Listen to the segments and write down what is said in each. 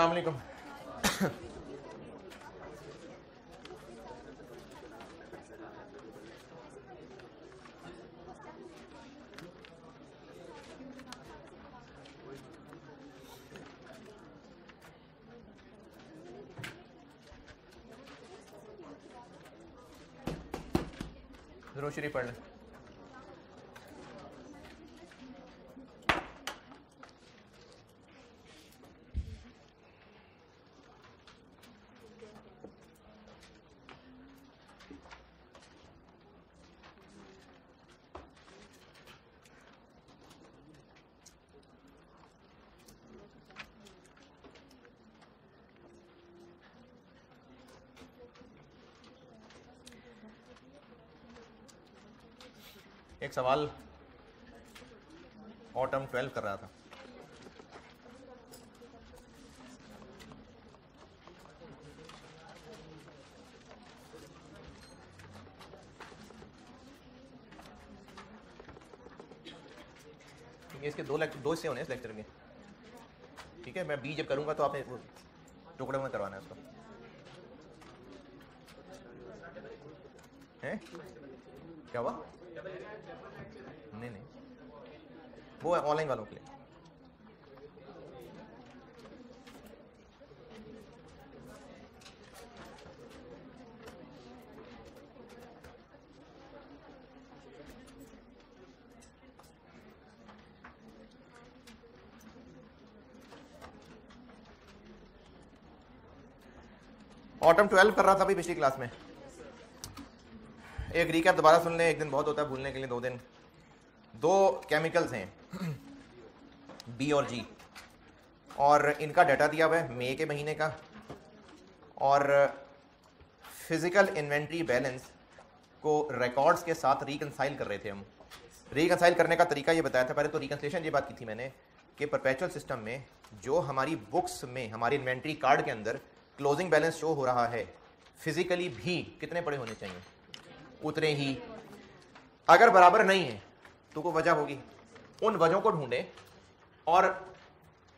अस्सलाम वालेकुम। ज़रूर शरीफ पढ़ लें। एक सवाल ऑटम 12 कर रहा था। इसके दो हिस्से होने इस लेक्चर के, ठीक है। मैं बी जब करूंगा तो आपने टुकड़े में करवाना है उसको, हैं? क्या हुआ? नहीं, वो है ऑनलाइन वालों के लिए। ऑटम 12 कर रहा था अभी पिछली क्लास में। एक रिकैप दोबारा सुन लें, एक दिन बहुत होता है भूलने के लिए, 2 दिन। 2 केमिकल्स हैं बी और जी, और इनका डाटा दिया हुआ है मई के महीने का, और फिजिकल इन्वेंट्री बैलेंस को रिकॉर्ड्स के साथ रिकंसाइल कर रहे थे हम। रिकंसाइल करने का तरीका ये बताया था। पहले तो रिकंसिलेशन ये बात की थी मैंने कि परपेचुअल सिस्टम में जो हमारी बुक्स में हमारी इन्वेंट्री कार्ड के अंदर क्लोजिंग बैलेंस शो हो रहा है, फिजिकली भी कितने पड़े होने चाहिए? उतने ही। अगर बराबर नहीं है तो कोई वजह होगी, उन वजहों को ढूंढें। और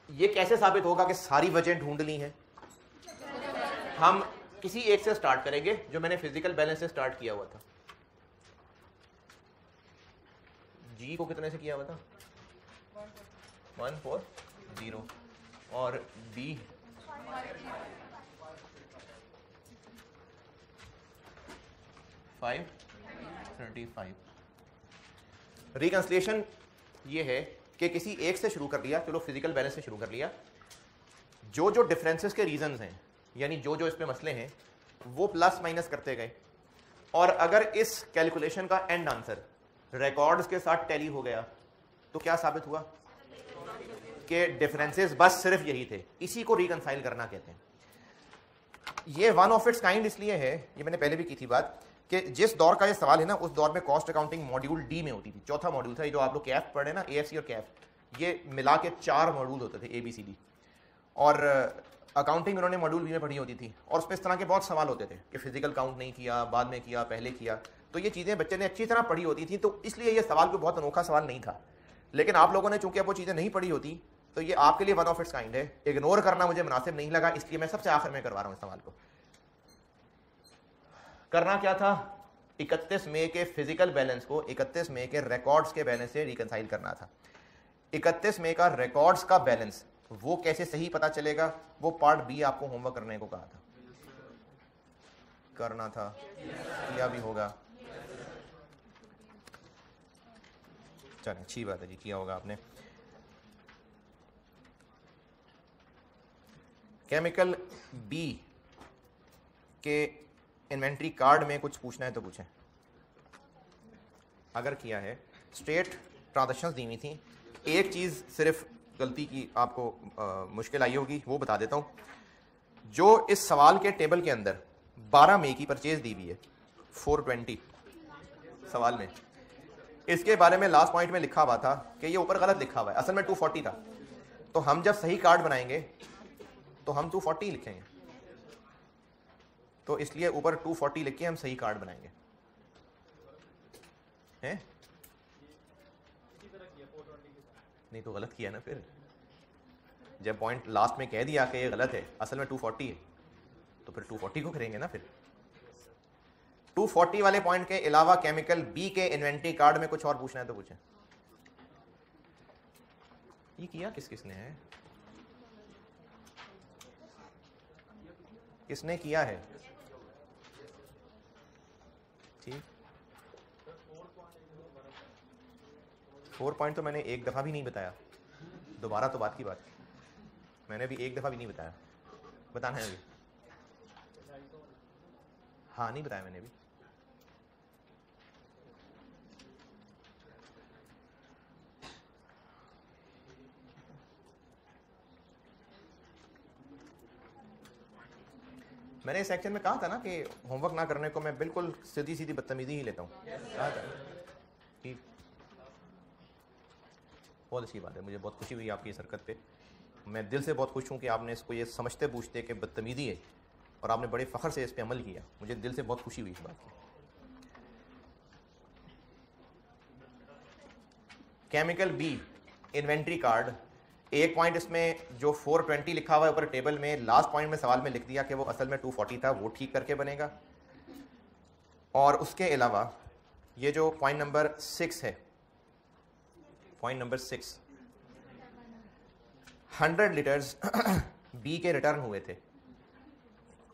ये कैसे साबित होगा कि सारी वजह ढूंढ ली हैं? हम किसी एक से स्टार्ट करेंगे, जो मैंने फिजिकल बैलेंस से स्टार्ट किया हुआ था। जी को कितने से किया हुआ था? 140, और बी 535। रिकंसिलिएशन ये है कि किसी एक से शुरू कर लिया, चलो फिजिकल बैलेंस से शुरू कर लिया, जो जो डिफरेंसेस के रीजंस हैं, यानी जो जो इसमें मसले हैं, वो प्लस माइनस करते गए। और अगर इस कैलकुलेशन का एंड आंसर रिकॉर्ड्स के साथ टैली हो गया तो क्या साबित हुआ? कि डिफरेंसेस बस सिर्फ यही थे। इसी को रिकंसाइल करना कहते हैं। ये वन ऑफ इट्स काइंड इसलिए है, ये मैंने पहले भी की थी बात, कि जिस दौर का ये सवाल है ना, उस दौर में कॉस्ट अकाउंटिंग मॉड्यूल डी में होती थी। चौथा मॉड्यूल था, ये जो आप लोग कैफ पढ़े ना, एएफसी और कैफ, ये मिला के 4 मॉड्यूल होते थे, ABCD। और अकाउंटिंग उन्होंने मॉड्यूल बी में पढ़ी होती थी, और उस पर इस तरह के बहुत सवाल होते थे कि फिजिकल काउंट नहीं किया, बाद में किया, पहले किया। तो ये चीज़ें बच्चे ने अच्छी तरह पढ़ी होती थी, तो इसलिए ये सवाल कोई बहुत अनोखा सवाल नहीं था। लेकिन आप लोगों ने चूंकि अब वो चीज़ें नहीं पढ़ी होती, तो ये आपके लिए वन ऑफ इट्स काइंड है। इग्नोर करना मुझे मुनासिब नहीं लगा, इसलिए मैं सबसे आखिर में करवा रहा हूँ इस सवाल को। करना क्या था? 31 मई के फिजिकल बैलेंस को 31 मई के रिकॉर्ड्स के बैलेंस से रिकंसाइल करना था। 31 मई का रिकॉर्ड्स का बैलेंस वो कैसे सही पता चलेगा, वो पार्ट बी आपको होमवर्क करने को कहा था। करना था, किया भी होगा। चलिए अच्छी बात है जी, किया होगा आपने। केमिकल बी के इन्वेंट्री कार्ड में कुछ पूछना है तो पूछें। अगर किया है, स्ट्रेट ट्रांजैक्शंस दी हुई थी। एक चीज़ सिर्फ गलती की आपको मुश्किल आई होगी, वो बता देता हूँ। जो इस सवाल के टेबल के अंदर 12 मई की परचेज दी हुई है 420 सवाल में, इसके बारे में लास्ट पॉइंट में लिखा हुआ था कि ये ऊपर गलत लिखा हुआ है, असल में 240 था। तो हम जब सही कार्ड बनाएंगे तो हम 240 लिखेंगे, तो इसलिए ऊपर 240 लिख के हम सही कार्ड बनाएंगे। हैं? नहीं तो गलत किया ना फिर। जब पॉइंट लास्ट में कह दिया कि ये गलत है, असल में 240 है, तो फिर 240 को करेंगे ना। फिर 240 वाले पॉइंट के अलावा केमिकल बी के इन्वेंट्री कार्ड में कुछ और पूछना है तो पूछें। ये किया किसने है? किसने किया है? ठीक, 4 पॉइंट तो मैंने एक दफा भी नहीं बताया, दोबारा तो बात की बात, मैंने भी एक दफा भी नहीं बताया। बताना है अभी? हाँ नहीं बताया मैंने भी। मैंने इस सेक्शन में कहा था ना कि होमवर्क ना करने को मैं बिल्कुल सीधी सीधी बदतमीजी ही लेता हूँ। ठीक, बहुत अच्छी बात है, मुझे बहुत खुशी हुई आपकी इस हरकत पे। मैं दिल से बहुत खुश हूँ कि आपने इसको ये समझते पूछते कि बदतमीजी है और आपने बड़े फ़ख्र से इस पे अमल किया। मुझे दिल से बहुत खुशी हुई इस बात की। केमिकल बी इन्वेंट्री कार्ड, एक पॉइंट इसमें जो 420 लिखा हुआ है ऊपर टेबल में, लास्ट पॉइंट में सवाल में लिख दिया कि वो असल में 240 था, वो ठीक करके बनेगा। और उसके अलावा ये जो पॉइंट नंबर 6 है, पॉइंट नंबर 6, 100 लीटर्स बी के रिटर्न हुए थे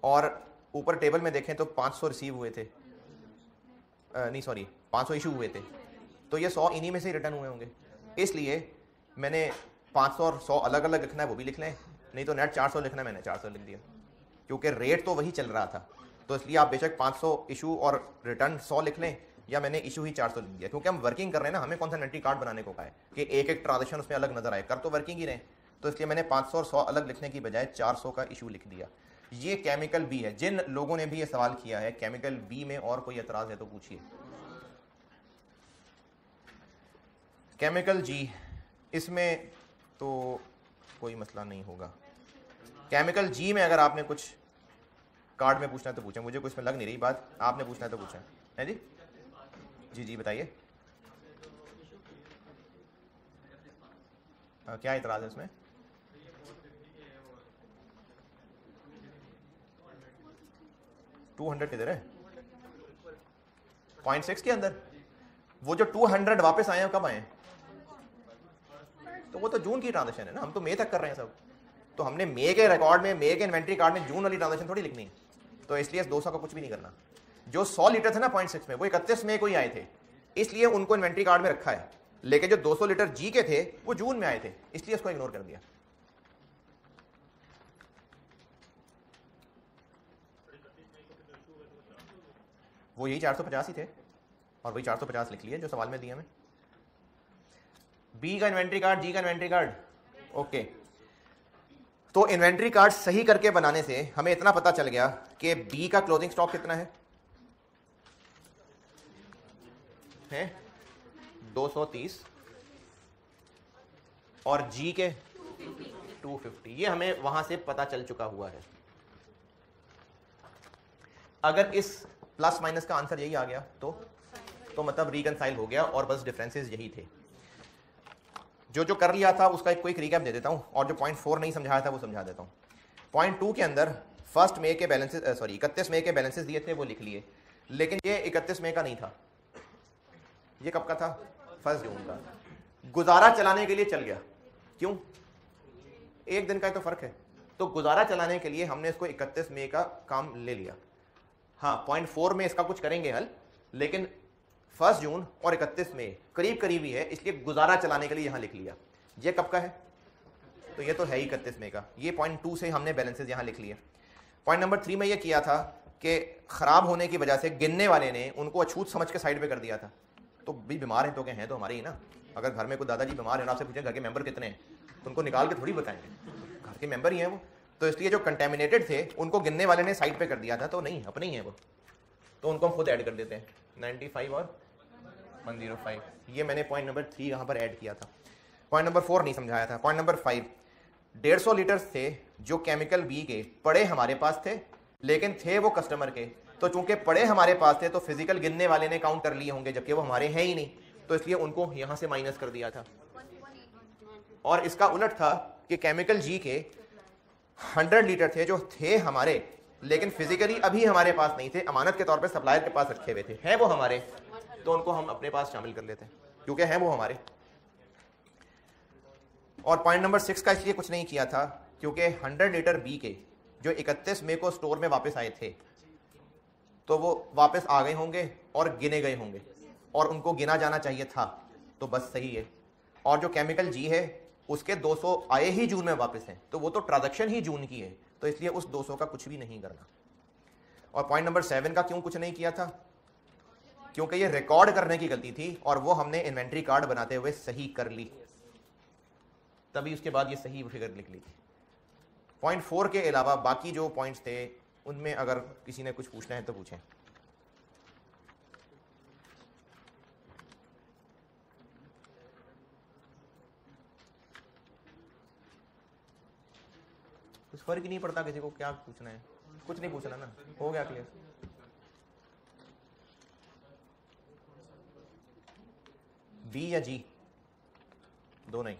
और ऊपर टेबल में देखें तो 500 रिसीव हुए थे, नहीं सॉरी 500 इशू हुए थे, तो ये 100 इन्हीं में से रिटर्न हुए होंगे। इसलिए मैंने 500 और 100 अलग अलग लिखना है वो भी लिख लें, नहीं तो नेट 400 लिखना है, मैंने 400 लिख दिया क्योंकि रेट तो वही चल रहा था। तो इसलिए आप बेशक 500 इशू और रिटर्न 100 लिख लें, या मैंने इशू ही 400 लिख दिया क्योंकि हम वर्किंग कर रहे हैं ना, हमें कौन सा इन्वेंट्री कार्ड बनाने को कहा है कि एक एक ट्रांजेक्शन उसमें अलग नजर आए, कर तो वर्किंग ही रहे। तो इसलिए मैंने 500 और 100 अलग लिखने की बजाय 400 का इशू लिख दिया। ये केमिकल बी है। जिन लोगों ने भी ये सवाल किया है केमिकल बी में और कोई एतराज है तो पूछिए। केमिकल जी, इसमें तो कोई मसला नहीं होगा। केमिकल जी में अगर आपने कुछ कार्ड में पूछना है तो पूछें, मुझे कुछ में लग नहीं रही बात, आपने पूछना है तो पूछें। है जी जी जी बताइए, क्या इतराज है इसमें? $200 किधर है? 0.6 के अंदर वो जो 200 वापस आए हैं कब आए? तो वो तो जून की ट्रांजेक्शन है ना, हम तो मई तक कर रहे हैं सब। तो हमने मई के रिकॉर्ड में, मई के इन्वेंट्री कार्ड में जून वाली ट्रांजेक्शन थोड़ी लिखनी है। तो इसलिए 200 का कुछ भी नहीं करना। जो 100 लीटर थे ना 0.6 में, वो 31 मई को ही आए थे, इसलिए उनको इन्वेंट्री कार्ड में रखा है। लेकिन जो 200 लीटर जी के थे वो जून में आए थे, इसलिए उसको इग्नोर कर दिया। वो यही 450 ही थे और वही 450 लिख लिए जो सवाल में दिया हमें। बी का इन्वेंट्री कार्ड, जी का इन्वेंट्री कार्ड, ओके। तो इन्वेंट्री कार्ड सही करके बनाने से हमें इतना पता चल गया कि बी का क्लोजिंग स्टॉक कितना है 230 और जी के 250। ये हमें वहां से पता चल चुका हुआ है। अगर इस प्लस माइनस का आंसर यही आ गया तो मतलब रिकंसाइल हो गया और बस डिफरेंसेस यही थे। जो कर लिया था उसका एक क्विक रिकैप दे देता हूं और जो पॉइंट 4 नहीं समझाया था वो समझा देता हूं। पॉइंट 2 के अंदर 1 मई के बैलेंसेस, 31 मई के बैलेंसेस दिए थे वो लिख लिए, लेकिन ये 31 मई का नहीं था, ये कब का था? 1 जून का। गुजारा चलाने के लिए चल गया, क्यों? एक दिन का ही तो फर्क है। तो गुजारा चलाने के लिए हमने इसको 31 मई का काम ले लिया। हाँ, पॉइंट 4 में इसका कुछ करेंगे हल, लेकिन 1 जून और 31 मई करीब करीब ही है, इसलिए गुजारा चलाने के लिए यहां लिख लिया। ये कब का है? तो ये तो है ही 31 मई का। ये पॉइंट 2 से हमने बैलेंसेस यहां लिख लिए। पॉइंट नंबर 3 में ये किया था कि खराब होने की वजह से गिनने वाले ने उनको अछूत समझ के साइड पे कर दिया था। तो भी बीमार हैं तो क्या हैं तो हमारे ही ना। अगर घर में कोई दादाजी बीमार है ना, आपसे पूछें घर के मेंबर कितने हैं तो उनको निकाल के थोड़ी बताएंगे, घर के मेंबर ही हैं वो। तो इसलिए जो कंटेमिनेटेड थे उनको गिनने वाले ने साइड पे कर दिया था, तो नहीं अपने ही हैं वो, तो उनको हम खुद ऐड कर देते हैं 95 और 105। ये मैंने पॉइंट नंबर 3 यहाँ पर ऐड किया था। पॉइंट नंबर 4 नहीं समझाया था। पॉइंट नंबर 5, 150 लीटर्स थे जो केमिकल बी के पड़े हमारे पास थे, लेकिन थे वो कस्टमर के। तो चूंकि पड़े हमारे पास थे तो फिजिकल गिनने वाले ने काउंट कर लिए होंगे, जबकि वो हमारे हैं ही नहीं, तो इसलिए उनको यहां से माइनस कर दिया था। और इसका उलट था कि केमिकल जी के 100 लीटर थे जो थे हमारे, लेकिन फिजिकली अभी हमारे पास नहीं थे, अमानत के तौर पे सप्लायर के पास रखे हुए थे, हैं वो हमारे, तो उनको हम अपने पास शामिल कर लेते हैं क्योंकि हैं वो हमारे। और पॉइंट नंबर 6 का इसलिए कुछ नहीं किया था क्योंकि 100 लीटर बी के जो 31 मई को स्टोर में वापस आए थे तो वो वापस आ गए होंगे और गिने गए होंगे और उनको गिना जाना चाहिए था, तो बस सही है। और जो केमिकल जी है उसके 200 आए ही जून में वापस हैं, तो वो तो ट्रांजैक्शन ही जून की है, तो इसलिए उस 200 का कुछ भी नहीं करना। और पॉइंट नंबर 7 का क्यों कुछ नहीं किया था, क्योंकि ये रिकॉर्ड करने की गलती थी और वो हमने इन्वेंट्री कार्ड बनाते हुए सही कर ली, तभी उसके बाद ये सही फिगर निकली थी। पॉइंट 4 के अलावा बाकी जो पॉइंट्स थे उनमें अगर किसी ने कुछ पूछना है तो पूछें। कुछ फर्क ही नहीं पड़ता किसी को क्या पूछना है, कुछ नहीं पूछना ना, हो गया क्लियर। बी या जी दोनों ही।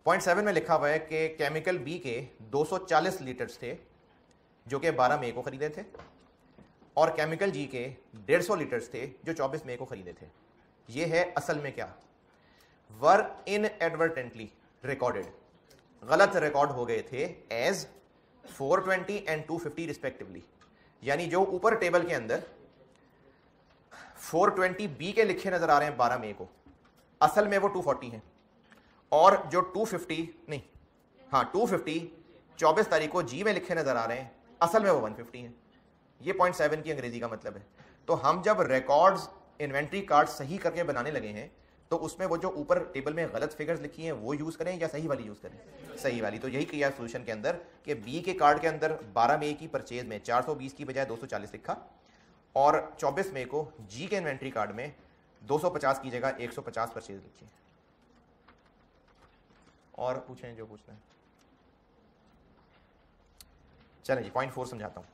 पॉइंट 7 में लिखा हुआ है कि केमिकल बी के 240 लीटर्स थे जो कि 12 मई को खरीदे थे और केमिकल जी के 150 लीटर्स थे जो 24 मई को खरीदे थे। ये है असल में क्या, वर इनएडवर्टेंटली रिकॉर्डेड, गलत रिकॉर्ड हो गए थे एज 420 एंड 250 रिस्पेक्टिवली। यानी जो ऊपर टेबल के अंदर 420 बी के लिखे नजर आ रहे हैं 12 मई को, असल में वो 240 हैं, और जो 250 नहीं, हाँ 250 24 तारीख को जी में लिखे नजर आ रहे हैं, असल में वो 150 हैं। ये पॉइंट 7 की अंग्रेजी का मतलब है। तो हम जब रिकॉर्ड्स इन्वेंट्री कार्ड सही करके बनाने लगे हैं तो उसमें वो जो ऊपर टेबल में गलत फिगर्स लिखी हैं वो यूज करें या सही वाली यूज करें, सही वाली। तो यही किया सोल्यूशन के अंदर कि बी के कार्ड के अंदर 12 मई की परचेज में 420 की बजाय 240 लिखा, और 24 मई को जी के इन्वेंट्री कार्ड में 250 की जगह 150 परचेज लिखी। और पूछें जो पूछना है। चलें जी, पॉइंट 4 समझाता हूं।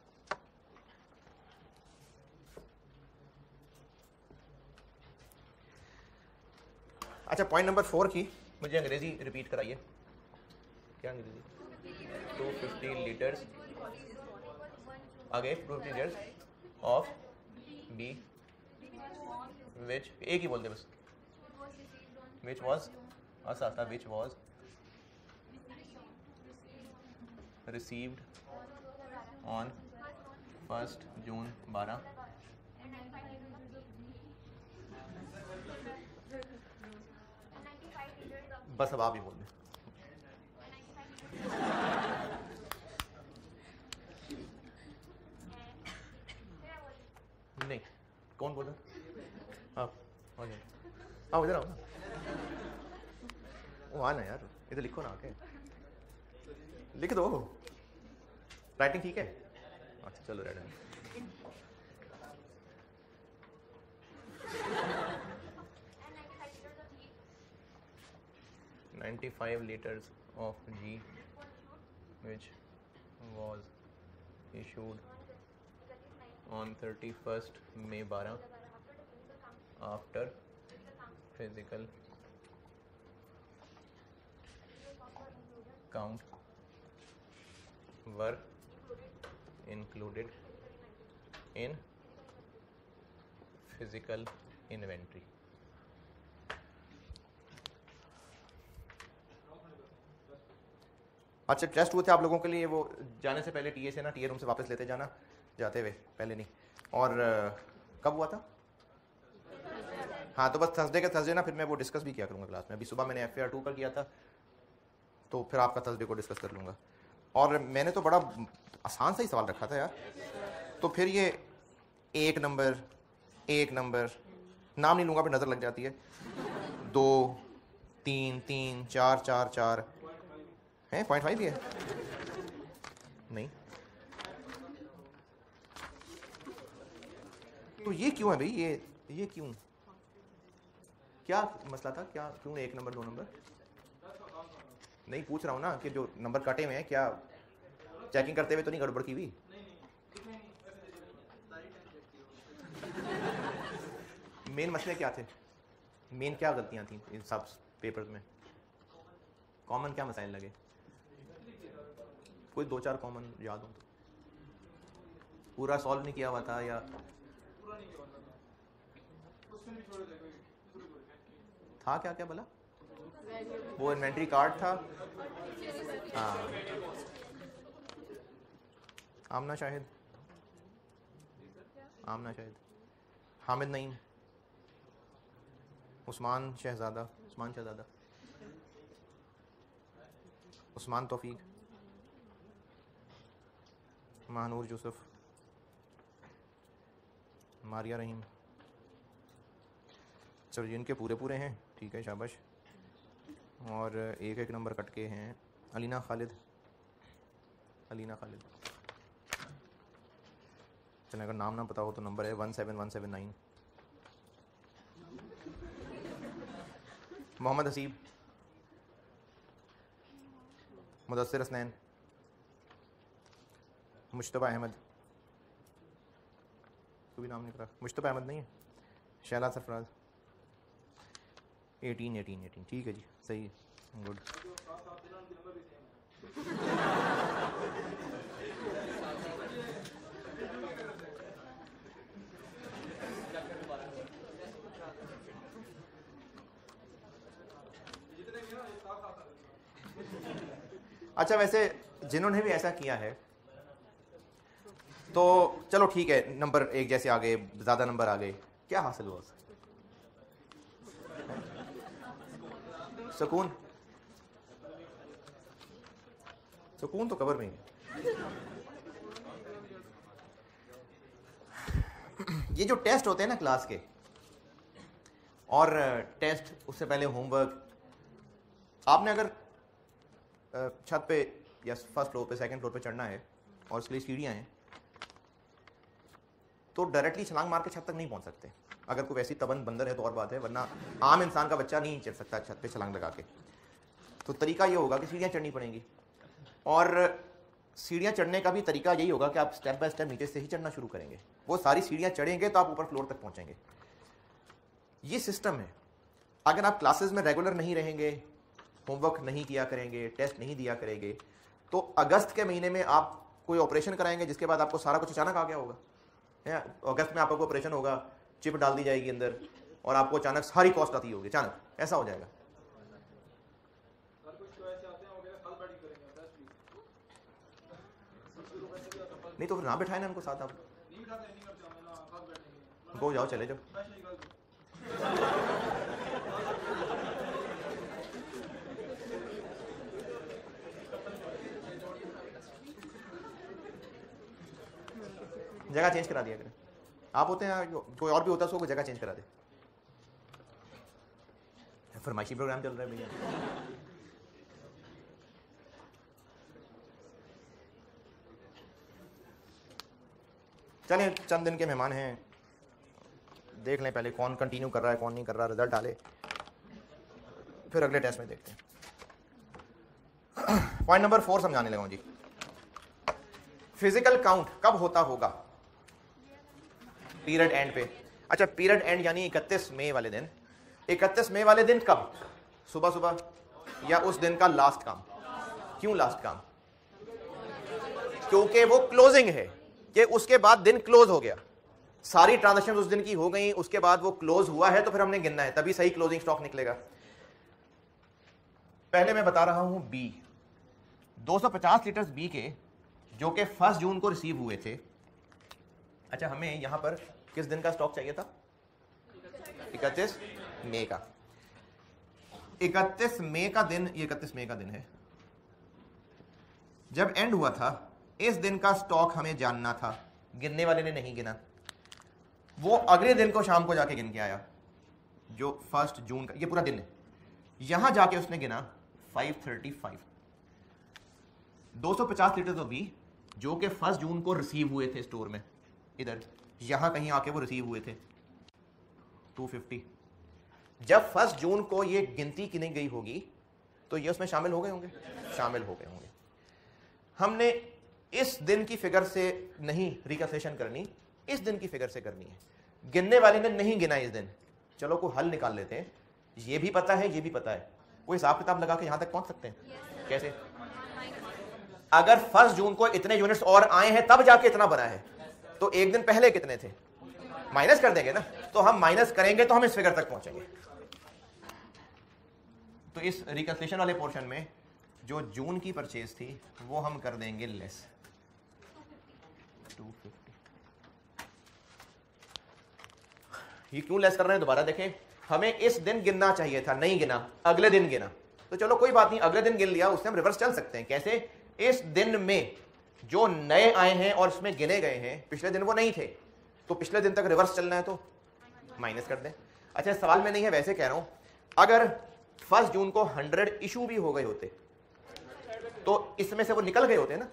अच्छा, पॉइंट नंबर 4 की मुझे अंग्रेजी रिपीट कराइए। क्या अंग्रेजी? 250 लीटर्स आगे 250 लीटर्स ऑफ बी विच, एक ही बोलते बस, विच वॉज आता विच वॉज रिसीव्ड ऑन 1 जून 12 बस अब आप ही बोल दें। नहीं, कौन बोल रहा? आप आओ, इधर आओ ना। वो आना यार, इधर लिखो ना आके, लिख दो। राइटिंग ठीक है? अच्छा चलो writing. $95 liters of G which was issued on 31st May 12 after physical count were included in physical inventory. अच्छा, टेस्ट हुए थे आप लोगों के लिए, वो जाने से पहले टीए से ना, टीए रूम से वापस लेते जाना जाते हुए, पहले नहीं। और कब हुआ था? हाँ, तो बस थर्सडे ना, फिर मैं वो डिस्कस भी किया करूँगा क्लास में। अभी सुबह मैंने FAR 2 पर किया था, तो फिर आपका थर्सडे को डिस्कस कर लूँगा। और मैंने तो बड़ा आसान सा ही सवाल रखा था यार, तो फिर ये एक नंबर नाम नहीं लूँगा, फिर नज़र लग जाती है। 2 3 3 4 4 4 है, 0.5 ही है नहीं। तो ये क्यों है भाई? ये क्यों? क्या मसला था? क्या क्यों 1 नंबर 2 नंबर? नहीं, पूछ रहा हूँ ना कि जो नंबर कटे हुए हैं, क्या चेकिंग करते हुए तो नहीं गड़बड़ की हुई? मेन मसले क्या थे? मेन क्या गलतियां थी इन सब पेपर्स में? कॉमन क्या मसाइल लगे? कोई 2-4 कॉमन याद हो तो। पूरा सॉल्व नहीं किया हुआ था या था क्या क्या बोला? वो इन्वेंट्री कार्ड था। हाँ, आमना शाहिद, आमना शाहिद, हामिद नईम, उस्मान शहजादा, उस्मान तौफीक, महानूर यूसुफ, मारिया रहीम। चलो जिनके पूरे पूरे हैं ठीक है, शाबाश। और एक एक नंबर कट के हैं। अलीना खालिद, चलो अगर नाम ना पता हो तो नंबर है 17179। मोहम्मद हसीब, मुदस्सिर हसनैन, मुश्तबा अहमद, तो भी नाम नहीं पता, मुश्तबा अहमद नहीं है, शैला सरफराज। 18 ठीक है जी, सही है, गुड। अच्छा, वैसे जिन्होंने भी ऐसा किया है तो चलो ठीक है, नंबर एक जैसे आ गए, ज़्यादा नंबर आ गए, क्या हासिल हुआ? सुकून, सुकून तो कब्र में ही है। ये जो टेस्ट होते हैं ना क्लास के, और टेस्ट उससे पहले होमवर्क, आपने अगर छत पे या फर्स्ट फ्लोर पे, सेकंड फ्लोर पे चढ़ना है और उसके लिए सीढ़ियाँ हैं, तो डायरेक्टली छलांग मार के छत तक नहीं पहुंच सकते। अगर कोई वैसी तबन बंदर है तो और बात है, वरना आम इंसान का बच्चा नहीं चढ़ सकता छत पे छलांग लगा के। तो तरीका ये होगा कि सीढ़ियाँ चढ़नी पड़ेंगी, और सीढ़ियाँ चढ़ने का भी तरीका यही होगा कि आप स्टेप बाय स्टेप नीचे से ही चढ़ना शुरू करेंगे। वो सारी सीढ़ियाँ चढ़ेंगे तो आप ऊपर फ्लोर तक पहुँचेंगे। ये सिस्टम है। अगर आप क्लासेस में रेगुलर नहीं रहेंगे, होमवर्क नहीं किया करेंगे, टेस्ट नहीं दिया करेंगे, तो अगस्त के महीने में आप कोई ऑपरेशन कराएंगे जिसके बाद आपको सारा कुछ अचानक आ गया होगा। अगस्त में आपको ऑपरेशन होगा, चिप डाल दी जाएगी अंदर और आपको अचानक सारी कॉस्ट आती होगी, अचानक ऐसा हो जाएगा। नहीं तो फिर ना बिठाए ना उनको साथ, आप उनको जाओ चले जाओ। जगह चेंज करा दिया करें। आप होते हैं, कोई और भी होता है, उसको जगह चेंज करा दे। फरमाइशी प्रोग्राम चल रहा है भैया। चलें, चंद दिन के मेहमान हैं, देख लें पहले कौन कंटिन्यू कर रहा है, कौन नहीं कर रहा, रिजल्ट डाले, फिर अगले टेस्ट में देखते हैं। पॉइंट नंबर 4 समझाने लगा हूं जी। फिजिकल काउंट कब होता होगा? पीरियड एंड पे। अच्छा, पीरियड एंड यानी 31 मई वाले दिन। 31 मई वाले दिन कब? सुबह सुबह या उस दिन का लास्ट काम? क्यों लास्ट काम? क्योंकि वो क्लोजिंग है, कि उसके बाद दिन क्लोज हो गया, सारी ट्रांजैक्शन उस दिन की हो गई, उसके बाद वो क्लोज हुआ है, तो फिर हमने गिनना है, तभी सही क्लोजिंग स्टॉक निकलेगा। पहले मैं बता रहा हूं बी, 250 लीटर्स बी के, जो कि 1 जून को रिसीव हुए थे। अच्छा, हमें यहां पर किस दिन का स्टॉक चाहिए था? 31 मई का। 31 मई का दिन, ये 31 मई का दिन है जब एंड हुआ था। इस दिन का स्टॉक हमें जानना था, गिनने वाले ने नहीं गिना, वो अगले दिन को शाम को जाके गिन के आया, जो 1 जून का, ये पूरा दिन है। यहां जाके उसने गिना 535, 250 लीटर तो बी, जो कि 1 जून को रिसीव हुए थे स्टोर में, इधर यहां कहीं आके वो रिसीव हुए थे 250। जब 1 जून को ये गिनती की नहीं गई होगी तो ये उसमें शामिल हो गए होंगे, शामिल हो गए होंगे। हमने इस दिन की फिगर से नहीं रिकैलकुलेशन करनी, इस दिन की फिगर से करनी है। गिनने वाले ने नहीं गिना इस दिन, चलो कोई हल निकाल लेते हैं। ये भी पता है, ये भी पता है, कोई हिसाब किताब लगा के यहां तक पहुंच सकते हैं? कैसे? अगर 1 जून को इतने यूनिट्स और आए हैं तब जाके इतना बना है, तो एक दिन पहले कितने थे? माइनस कर देंगे ना। तो हम माइनस करेंगे तो हम इस फिगर तक पहुंचेंगे। तो इस रिकन्सिलेशन वाले पोर्शन में जो जून की परचेज थी वो हम कर देंगे लेस 250। ये क्यों लेस कर रहे हैं दोबारा देखें। हमें इस दिन गिनना चाहिए था, नहीं गिना, अगले दिन गिना। तो चलो कोई बात नहीं, अगले दिन गिन लिया, उससे हम रिवर्स चल सकते हैं। कैसे? इस दिन में जो नए आए हैं और इसमें गिने गए हैं, पिछले दिन वो नहीं थे, तो पिछले दिन तक रिवर्स चलना है तो माइनस कर दें। अच्छा, सवाल में नहीं है, वैसे कह रहा हूं, अगर 1 जून को 100 इशू भी हो गए होते तो इसमें से वो निकल गए होते ना,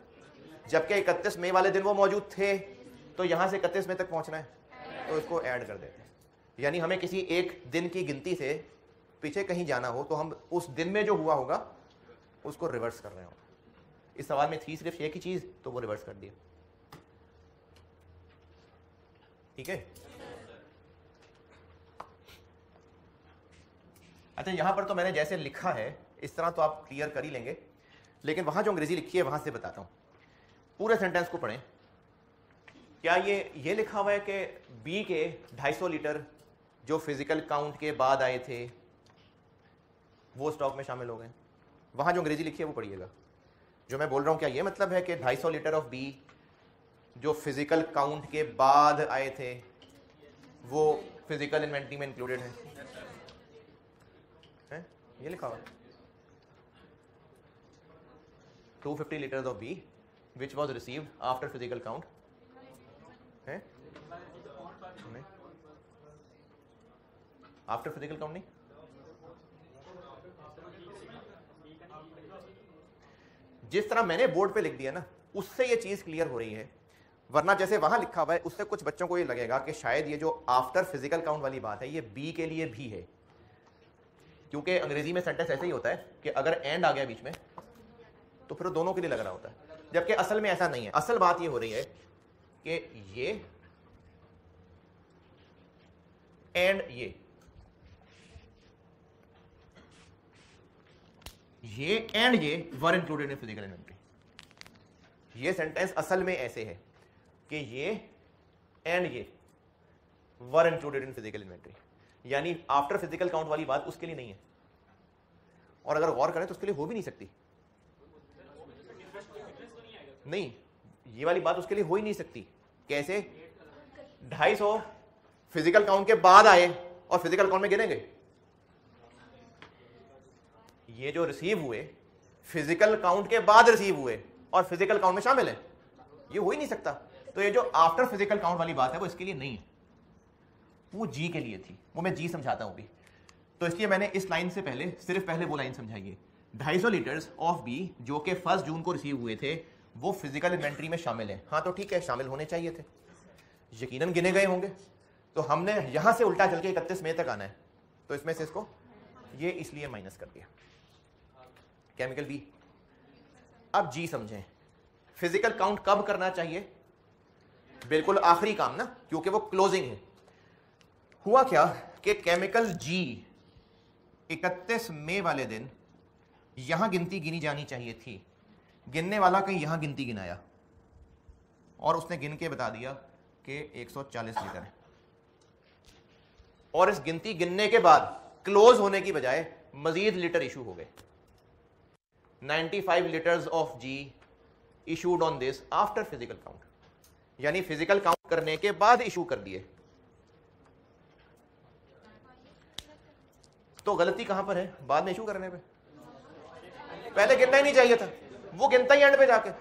जबकि 31 मई वाले दिन वो मौजूद थे, तो यहां से 31 मई तक पहुंचना है, तो इसको ऐड कर देते हैं। यानी हमें किसी एक दिन की गिनती से पीछे कहीं जाना हो तो हम उस दिन में जो हुआ होगा उसको रिवर्स कर रहे हो। इस सवाल में थी सिर्फ एक ही चीज, तो वो रिवर्स कर दिया। ठीक है। अच्छा, यहां पर तो मैंने जैसे लिखा है इस तरह तो आप क्लियर कर ही लेंगे, लेकिन वहां जो अंग्रेजी लिखी है वहां से बताता हूं। पूरे सेंटेंस को पढ़ें। क्या ये लिखा हुआ है कि बी के 250 लीटर जो फिजिकल काउंट के बाद आए थे वो स्टॉक में शामिल हो गए? वहां जो अंग्रेजी लिखी है वो पढ़िएगा। जो मैं बोल रहा हूं क्या ये मतलब है कि 250 लीटर ऑफ बी जो फिजिकल काउंट के बाद आए थे वो फिजिकल इन्वेंटरी में इंक्लूडेड है? ये लिखा हुआ 250 litres of B which was received after physical count है? नहीं, आफ्टर फिजिकल काउंट नहीं। जिस तरह मैंने बोर्ड पे लिख दिया ना, उससे ये चीज क्लियर हो रही है। वरना जैसे वहां लिखा हुआ है उससे कुछ बच्चों को ये लगेगा कि शायद ये जो आफ्टर फिजिकल काउंट वाली बात है ये बी के लिए भी है, क्योंकि अंग्रेजी में सेंटेंस ऐसे ही होता है कि अगर एंड आ गया बीच में तो फिर दोनों के लिए लग रहा होता है, जबकि असल में ऐसा नहीं है। असल बात ये हो रही है कि ये एंड ये एंड ये वर इंक्लूडेड इन फिजिकल इन्वेंटरी। ये सेंटेंस असल में ऐसे है कि ये एंड ये वर इंक्लूडेड इन फिजिकल इन्वेंटरी, यानी आफ्टर फिजिकल काउंट वाली बात उसके लिए नहीं है। और अगर गौर करें तो उसके लिए हो भी नहीं सकती। नहीं, ये वाली बात उसके लिए हो ही नहीं सकती। कैसे? 250 फिजिकल काउंट के बाद आए और फिजिकल काउंट में गिनेंगे। ये जो रिसीव हुए फिजिकल काउंट के बाद रिसीव हुए और फिजिकल काउंट में शामिल है, ये हो ही नहीं सकता। तो ये जो आफ्टर फिजिकल काउंट वाली बात है वो इसके लिए नहीं है, वो जी के लिए थी। वो मैं जी समझाता हूं भी। तो इसलिए मैंने इस लाइन से पहले सिर्फ पहले वो लाइन समझाइए। 250 लीटर्स ऑफ बी जो कि 1 जून को रिसीव हुए थे वो फिजिकल इन्वेंट्री में शामिल है। हाँ तो ठीक है, शामिल होने चाहिए थे, यकीनन गिने गए होंगे। तो हमने यहां से उल्टा चल के 31 मई तक आना है, तो इसमें से इसको ये इसलिए माइनस कर दिया। Chemical B. अब जी समझें, फिजिकल काउंट कब करना चाहिए? बिल्कुल आखिरी काम ना, क्योंकि वो क्लोजिंग है। हुआ क्या कि केमिकल जी 31 मई वाले दिन यहां गिनती गिनी जानी चाहिए थी, गिनने वाला कहीं यहां गिनती गिनाया और उसने गिन के बता दिया कि 140 लीटर है। और इस गिनती गिनने के बाद क्लोज होने की बजाय मजीद लीटर इशू हो गए। 95 litres of G issued on this after physical count, यानी फिजिकल काउंट करने के बाद इशू कर दिए। तो गलती कहां पर है? बाद में इशू करने पे। पहले गिनना ही नहीं चाहिए था, वो गिनता ही एंड पे जाके।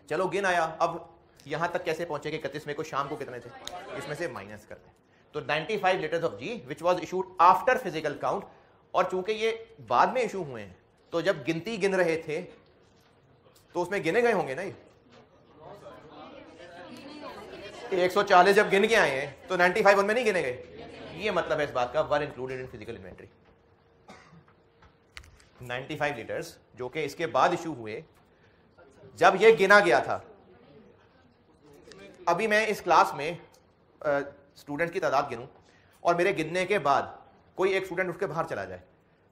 चलो गिन आया, अब यहां तक कैसे पहुंचे कि 31 मई को शाम को कितने थे, इसमें से माइनस करते हैं। तो 95 litres of G which was issued after physical count, और चूंकि ये बाद में इशू हुए हैं तो जब गिनती गिन रहे थे तो उसमें गिने गए होंगे ना। ये 140 जब गिन के आए हैं तो 95 उनमें नहीं गिने गए। ये मतलब है इस बात का, were included in physical inventory. 95 litres जो कि इसके बाद इशू हुए, जब ये गिना गया था। अभी मैं इस क्लास में स्टूडेंट की तादाद गिनूं और मेरे गिनने के बाद कोई एक स्टूडेंट उठ के बाहर चला जाए,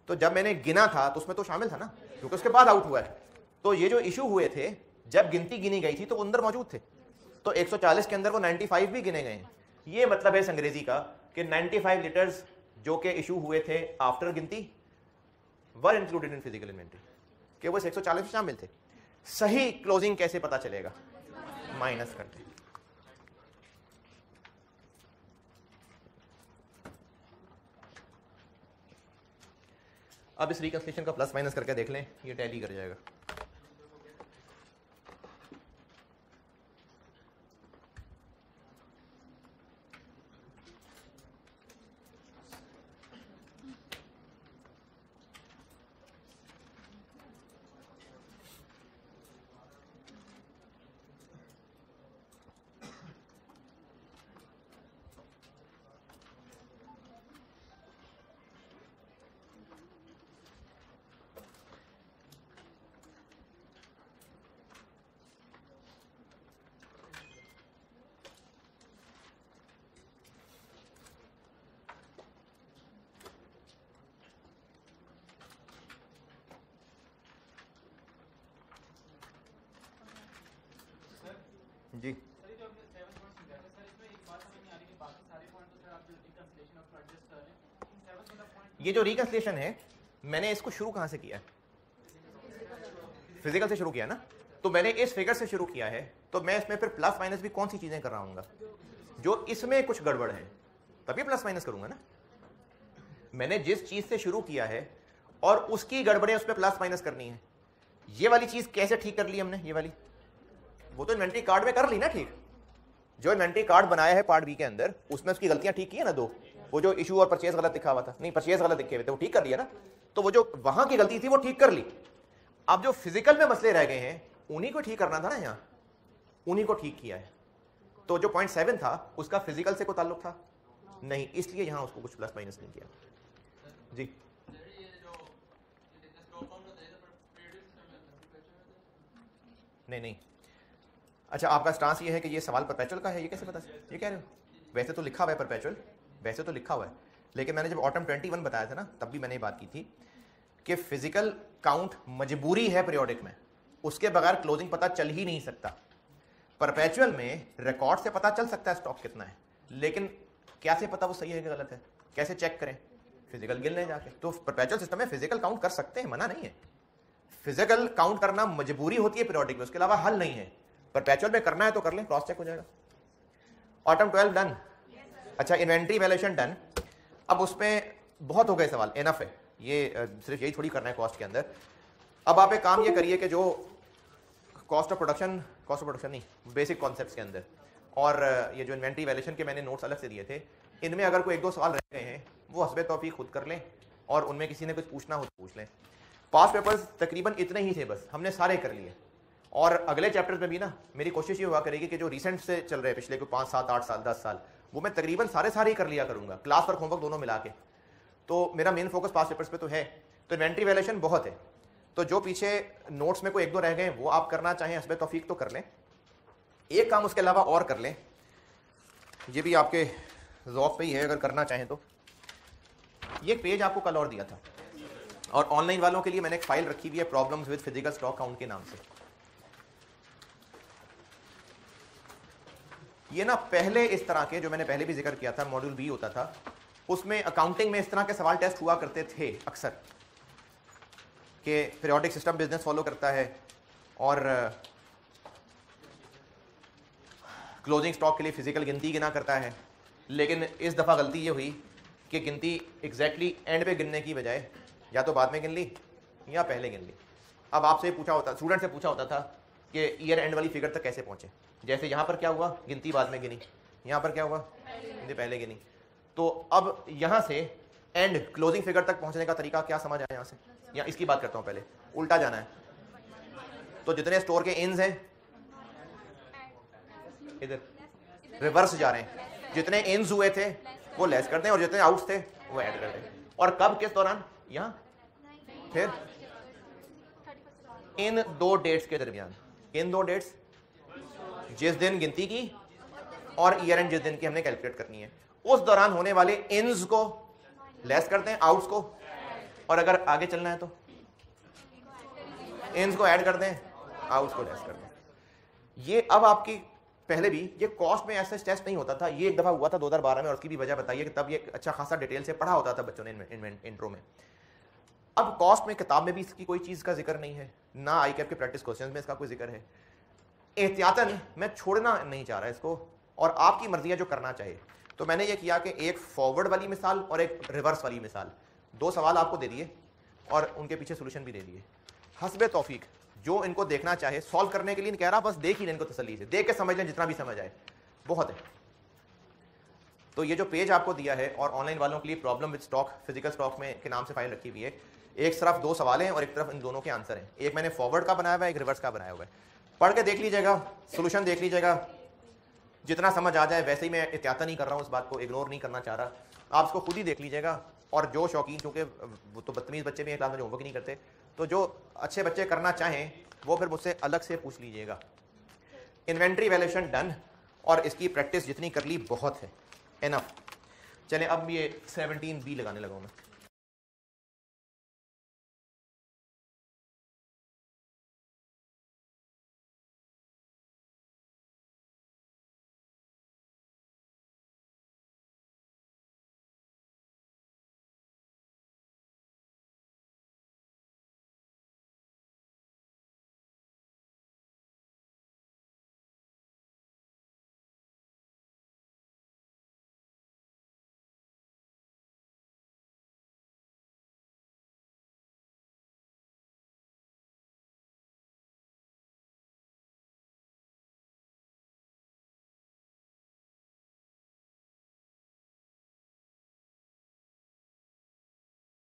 तो जब मैंने गिना था तो उसमें तो शामिल था ना, क्योंकि उसके बाद आउट हुआ है। तो ये जो इशू हुए थे जब गिनती गिनी गई थी तो वो अंदर मौजूद थे, तो 140 के अंदर वो 95 भी गिने गए हैं। ये मतलब है इस अंग्रेजी का कि 95 लीटर्स जो कि इशू हुए थे आफ्टर गिनती वर इंक्लूडेड इन फिजिकल इन्वेंट्री, कि वो 140 में शामिल थे। सही क्लोजिंग कैसे पता चलेगा? माइनस करते। अब इस रिकंसिलिएशन का प्लस माइनस करके देख लें, ये टैली कर जाएगा। जी ये जो रिकंसिलिएशन है मैंने इसको शुरू कहां से किया है? फिजिकल से शुरू किया ना, तो मैंने इस फिगर से शुरू किया है, तो मैं इसमें फिर प्लस माइनस भी कौन सी चीजें कर रहा हूँ जो इसमें कुछ गड़बड़ है, तभी प्लस माइनस करूंगा ना। मैंने जिस चीज से शुरू किया है और उसकी गड़बड़ें उसमें प्लस माइनस करनी है। ये वाली चीज कैसे ठीक कर ली हमने? ये वाली वो तो इन्वेंट्री कार्ड में कर ली ना ठीक, जो इन्वेंट्री कार्ड बनाया है पार्ट बी के अंदर उसमें उसकी गलतियां ठीक की है ना दो, वो जो इशू और परचेज गलत लिखा हुआ था, नहीं परचेज गलत लिखे हुए थे वो ठीक कर लिया ना, तो वो जो वहां की गलती थी वो ठीक कर ली। अब जो फिजिकल में मसले रह गए हैं उन्हीं को ठीक करना था ना, यहाँ उन्हीं को ठीक किया है। तो जो 0.7 था उसका फिजिकल से कोई ताल्लुक था नहीं, इसलिए यहाँ उसको कुछ प्लस माइनस नहीं किया। जी नहीं, अच्छा आपका स्टांस ये है कि ये सवाल परपेचुअल का है, ये कैसे पता? ये कह रहे हो? वैसे तो लिखा हुआ है परपेचुअल, वैसे तो लिखा हुआ है, लेकिन मैंने जब ऑटम 21 बताया था ना तब भी मैंने ये बात की थी कि फिजिकल काउंट मजबूरी है पीरियोडिक में, उसके बगैर क्लोजिंग पता चल ही नहीं सकता। परपेचुअल में रिकॉर्ड से पता चल सकता है स्टॉक कितना है, लेकिन क्या से पता वो सही है कि गलत है? कैसे चेक करें? फिजिकल गिन लें जाके। तो परपेचुअल सिस्टम में फिजिकल काउंट कर सकते हैं, मना नहीं है। फिजिकल काउंट करना मजबूरी होती है पीरियोडिक में, उसके अलावा हल नहीं है। परपेचुअल में करना है तो कर लें, क्रॉस चेक हो जाएगा। Autumn 12 done. अच्छा इन्वेंट्री वैल्यूएशन डन। अब उसमें बहुत हो गए सवाल, एनफ है, ये सिर्फ यही थोड़ी करना है कॉस्ट के अंदर। अब आप एक काम ये करिए कि जो कॉस्ट ऑफ प्रोडक्शन नहीं, बेसिक कॉन्सेप्ट्स के अंदर और ये जो इन्वेंट्री वैल्यूएशन के मैंने नोट्स अलग से दिए थे, इनमें अगर कोई एक दो सवाल रह गए हैं वो हस्बे तौफीक खुद कर लें, और उनमें किसी ने कुछ पूछना हो तो पूछ लें। पास पेपर्स तकरीबन इतने ही थे, बस हमने सारे कर लिए। और अगले चैप्टर्स में भी ना मेरी कोशिश ये हुआ करेगी कि जो रिसेंट से चल रहे हैं पिछले कोई 5, 7, 8 साल 10 साल, वो मैं तकरीबन सारे ही कर लिया करूंगा, क्लास वर्क होमवर्क दोनों मिला के। तो मेरा मेन फोकस पास पेपर्स पे तो है। तो इन्वेंट्री वैल्यूएशन बहुत है, तो जो पीछे नोट्स में कोई एक दो रह गए वो आप करना चाहें हस्बे तौफीक तो कर लें। एक काम उसके अलावा और कर लें, ये भी आपके ज़ौक़ पे ही है, अगर करना चाहें तो। ये पेज आपको कल और दिया था, और ऑनलाइन वालों के लिए मैंने एक फाइल रखी हुई है problems with physical stock count के नाम से। ये ना पहले इस तरह के, जो मैंने पहले भी जिक्र किया था, मॉड्यूल बी होता था, उसमें अकाउंटिंग में इस तरह के सवाल टेस्ट हुआ करते थे अक्सर, कि पीरियोडिक सिस्टम बिजनेस फॉलो करता है और क्लोजिंग स्टॉक के लिए फिजिकल गिनती गिना करता है। लेकिन इस दफ़ा गलती ये हुई कि गिनती एग्जैक्टली एंड पे गिनने की बजाय या तो बाद में गिन ली या पहले गिन ली। अब आपसे पूछा होता, स्टूडेंट से पूछा होता था कि ईयर एंड वाली फिगर तक कैसे पहुंचे। जैसे यहाँ पर क्या हुआ, गिनती बाद में गिनी, यहाँ पर क्या हुआ, गिनती पहले गिनी। तो अब यहाँ से एंड क्लोजिंग फिगर तक पहुंचने का तरीका क्या समझ आया यहाँ से? या इसकी बात करता हूँ, पहले उल्टा जाना है। तो जितने स्टोर के इन्स हैं इधर रिवर्स जा रहे हैं, जितने इन्स हुए थे वो लेस करते हैं और जितने आउट्स थे वो ऐड करते हैं। और कब, किस दौरान? यहाँ फिर इन दो डेट्स के दरमियान, इन दो डेट्स जिस दिन गिनती की और ईयर एंड जिस दिन की हमने कैलकुलेट करनी है, उस दौरान होने वाले इन्स को लेस करते हैं, आउट्स को और अगर आगे चलना है तो इन्स को ऐड कर दें, आउट्स को लेस कर दें। ये अब आपकी पहले भी ये कॉस्ट में ऐसा टेस्ट नहीं होता था, ये एक दफ़ा हुआ था 2012 में, और उसकी भी वजह बताइए कि तब ये अच्छा खासा डिटेल से पढ़ा होता था बच्चों ने इंट्रो में। अब कॉस्ट में किताब में भी इसकी कोई चीज़ का जिक्र नहीं है, ना आई कैप के प्रैक्टिस क्वेश्चंस में इसका कोई जिक्र है। एहतियातन मैं छोड़ना नहीं चाह रहा इसको, और आपकी मर्जी है जो करना चाहिए। तो मैंने ये किया कि एक फॉरवर्ड वाली मिसाल और एक रिवर्स वाली मिसाल, 2 सवाल आपको दे दिए और उनके पीछे सोल्यूशन भी दे दिए। हस्बे तौफीक जो इनको देखना चाहे, सॉल्व करने के लिए नहीं कह रहा, बस देख ही लें इनको तसल्ली से, देख के समझ लें, जितना भी समझ आए बहुत है। तो ये जो पेज आपको दिया है, और ऑनलाइन वालों के लिए problem with stock, physical stock में के नाम से फाइल रखी हुई है। एक तरफ 2 सवाल हैं और एक तरफ इन दोनों के आंसर हैं। एक मैंने फॉरवर्ड का बनाया हुआ है, एक रिवर्स का बनाया हुआ है। पढ़ के देख लीजिएगा, सोल्यूशन देख लीजिएगा, जितना समझ आ जाए। वैसे ही मैं एहतियात नहीं कर रहा हूँ, इस बात को इग्नोर नहीं करना चाह रहा, आप इसको खुद ही देख लीजिएगा। और जो शौकीन, क्योंकि वो तो बदतमीज़ बच्चे भी हैं क्लास में जो होमवर्क नहीं करते, तो जो अच्छे बच्चे करना चाहें वो फिर मुझसे अलग से पूछ लीजिएगा। इन्वेंट्री वैल्यूएशन डन, और इसकी प्रैक्टिस जितनी कर ली बहुत है, एनफ। चलें अब ये 17B लगाने लगा हूँ मैं।